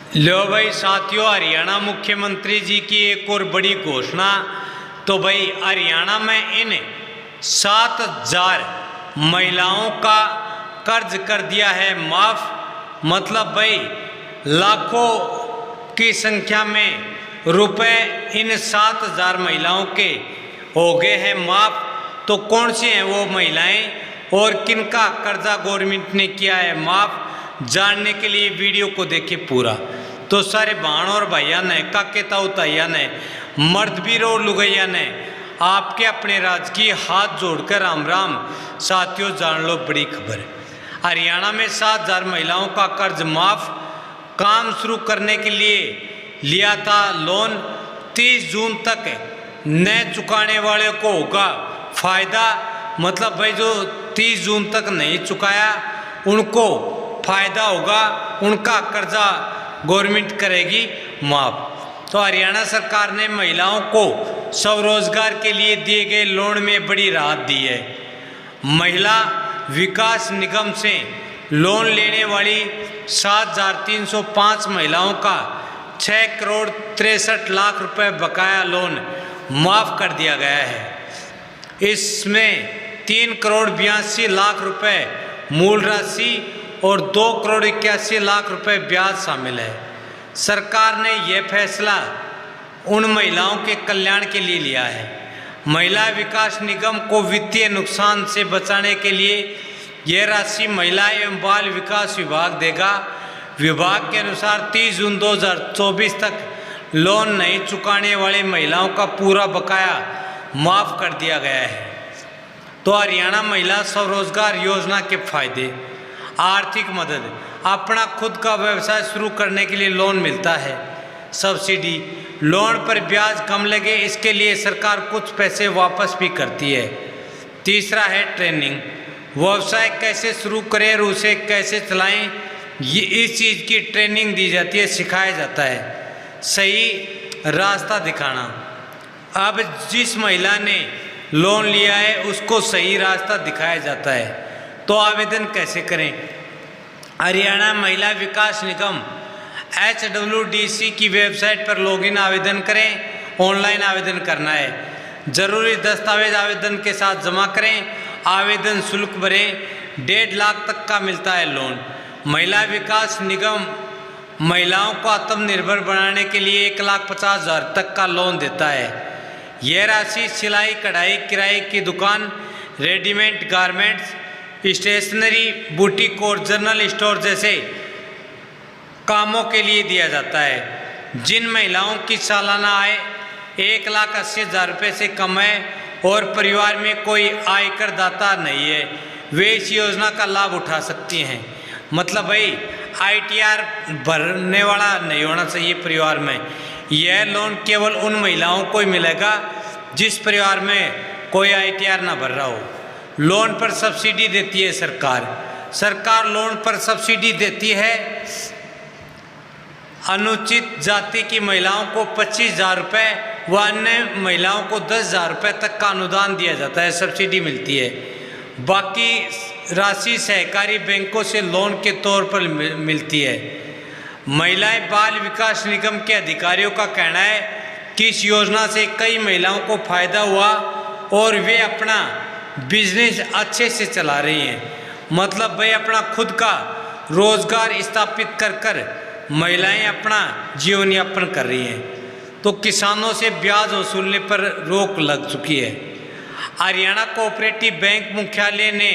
लो भाई साथियों, हरियाणा मुख्यमंत्री जी की एक और बड़ी घोषणा। तो भाई हरियाणा में इन 7,000 महिलाओं का कर्ज कर दिया है माफ। मतलब भाई लाखों की संख्या में रुपए इन 7,000 महिलाओं के हो गए हैं माफ। तो कौन सी हैं वो महिलाएं और किनका कर्जा गवर्नमेंट ने किया है माफ, जानने के लिए वीडियो को देखिए पूरा। तो सारे बहन और भैया ने, काके ताऊताइया ने, मर्द भी और लुगैया ने आपके अपने राज्य की हाथ जोड़कर राम राम। साथियों जान लो बड़ी खबर, हरियाणा में 7,000 महिलाओं का कर्ज माफ। काम शुरू करने के लिए लिया था लोन, 30 जून तक न चुकाने वाले को होगा फायदा। मतलब भाई जो 30 जून तक नहीं चुकाया उनको फायदा होगा, उनका कर्जा गवर्नमेंट करेगी माफ। तो हरियाणा सरकार ने महिलाओं को स्वरोजगार के लिए दिए गए लोन में बड़ी राहत दी है। महिला विकास निगम से लोन लेने वाली 7,305 महिलाओं का 6 करोड़ 63 लाख रुपए बकाया लोन माफ कर दिया गया है। इसमें 3 करोड़ 82 लाख रुपए मूल राशि और 2 करोड़ 81 लाख रुपए ब्याज शामिल है। सरकार ने यह फैसला उन महिलाओं के कल्याण के लिए लिया है। महिला विकास निगम को वित्तीय नुकसान से बचाने के लिए यह राशि महिला एवं बाल विकास विभाग देगा। विभाग के अनुसार 30 जून 2024 तक लोन नहीं चुकाने वाली महिलाओं का पूरा बकाया माफ कर दिया गया है। तो हरियाणा महिला स्वरोजगार योजना के फायदे: आर्थिक मदद, अपना खुद का व्यवसाय शुरू करने के लिए लोन मिलता है। सब्सिडी, लोन पर ब्याज कम लगे इसके लिए सरकार कुछ पैसे वापस भी करती है। तीसरा है ट्रेनिंग, व्यवसाय कैसे शुरू करें और उसे कैसे चलाएं, ये इस चीज़ की ट्रेनिंग दी जाती है, सिखाया जाता है। सही रास्ता दिखाना, अब जिस महिला ने लोन लिया है उसको सही रास्ता दिखाया जाता है। तो आवेदन कैसे करें? हरियाणा महिला विकास निगम HWDC की वेबसाइट पर लॉगिन आवेदन करें। ऑनलाइन आवेदन करना है। जरूरी दस्तावेज आवेदन के साथ जमा करें। आवेदन शुल्क भरें। 1.5 लाख तक का मिलता है लोन। महिला विकास निगम महिलाओं को आत्मनिर्भर बनाने के लिए 1,50,000 तक का लोन देता है। यह राशि सिलाई कढ़ाई, किराए की दुकान, रेडीमेड गारमेंट्स, स्टेशनरी, बुटीक और जनरल स्टोर जैसे कामों के लिए दिया जाता है। जिन महिलाओं की सालाना आय 1,80,000 रुपये से कम है और परिवार में कोई आयकर दाता नहीं है, वे इस योजना का लाभ उठा सकती हैं। मतलब भाई ITR भरने वाला नहीं होना चाहिए परिवार में। यह लोन केवल उन महिलाओं को ही मिलेगा जिस परिवार में कोई ITR ना भर रहा हो। लोन पर सब्सिडी देती है सरकार। सरकार लोन पर सब्सिडी देती है। अनुचित जाति की महिलाओं को 25,000 रुपये व अन्य महिलाओं को 10,000 रुपये तक का अनुदान दिया जाता है, सब्सिडी मिलती है। बाकी राशि सहकारी बैंकों से लोन के तौर पर मिलती है। महिलाएं बाल विकास निगम के अधिकारियों का कहना है कि इस योजना से कई महिलाओं को फायदा हुआ और वे अपना बिजनेस अच्छे से चला रही हैं। मतलब भाई अपना खुद का रोजगार स्थापित कर महिलाएं अपना जीवन यापन कर रही हैं। तो किसानों से ब्याज वसूलने पर रोक लग चुकी है। हरियाणा कोऑपरेटिव बैंक मुख्यालय ने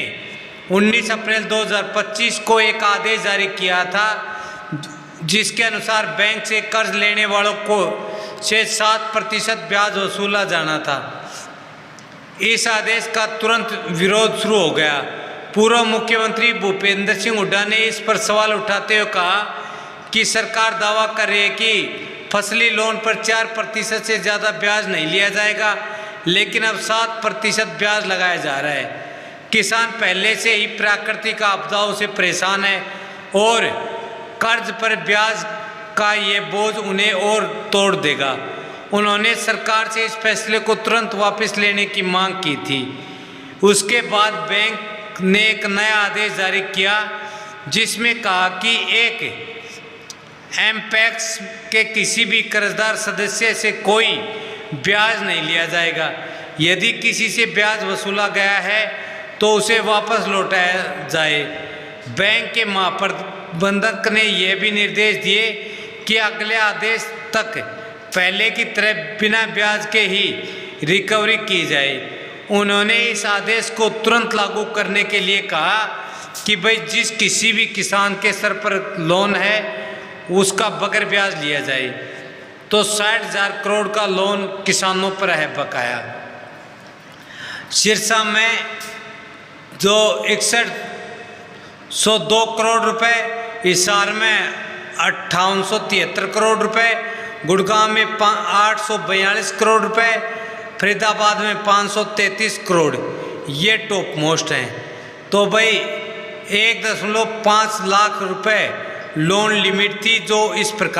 19 अप्रैल 2025 को एक आदेश जारी किया था जिसके अनुसार बैंक से कर्ज लेने वालों को से 7% ब्याज वसूला जाना था। इस आदेश का तुरंत विरोध शुरू हो गया। पूर्व मुख्यमंत्री भूपेंद्र सिंह हुड्डा ने इस पर सवाल उठाते हुए कहा कि सरकार दावा कर रही है कि फसली लोन पर 4% से ज़्यादा ब्याज नहीं लिया जाएगा, लेकिन अब 7% ब्याज लगाया जा रहा है। किसान पहले से ही प्राकृतिक आपदाओं से परेशान है और कर्ज पर ब्याज का ये बोझ उन्हें और तोड़ देगा। उन्होंने सरकार से इस फैसले को तुरंत वापस लेने की मांग की थी। उसके बाद बैंक ने एक नया आदेश जारी किया जिसमें कहा कि एक एमपैक्स के किसी भी कर्जदार सदस्य से कोई ब्याज नहीं लिया जाएगा। यदि किसी से ब्याज वसूला गया है तो उसे वापस लौटाया जाए। बैंक के महाप्रबंधक ने यह भी निर्देश दिए कि अगले आदेश तक पहले की तरह बिना ब्याज के ही रिकवरी की जाए। उन्होंने इस आदेश को तुरंत लागू करने के लिए कहा कि भाई जिस किसी भी किसान के सर पर लोन है उसका बगैर ब्याज लिया जाए। तो 60,000 करोड़ का लोन किसानों पर है बकाया। सिरसा में जो 6102 करोड़ रुपए, हिसार में 5873 करोड़ रुपए, गुड़गांव में 842 करोड़ रुपए, फरीदाबाद में 533 करोड़, ये टॉप मोस्ट हैं। तो भाई 1.5 लाख रुपए लोन लिमिट थी जो इस प्रकार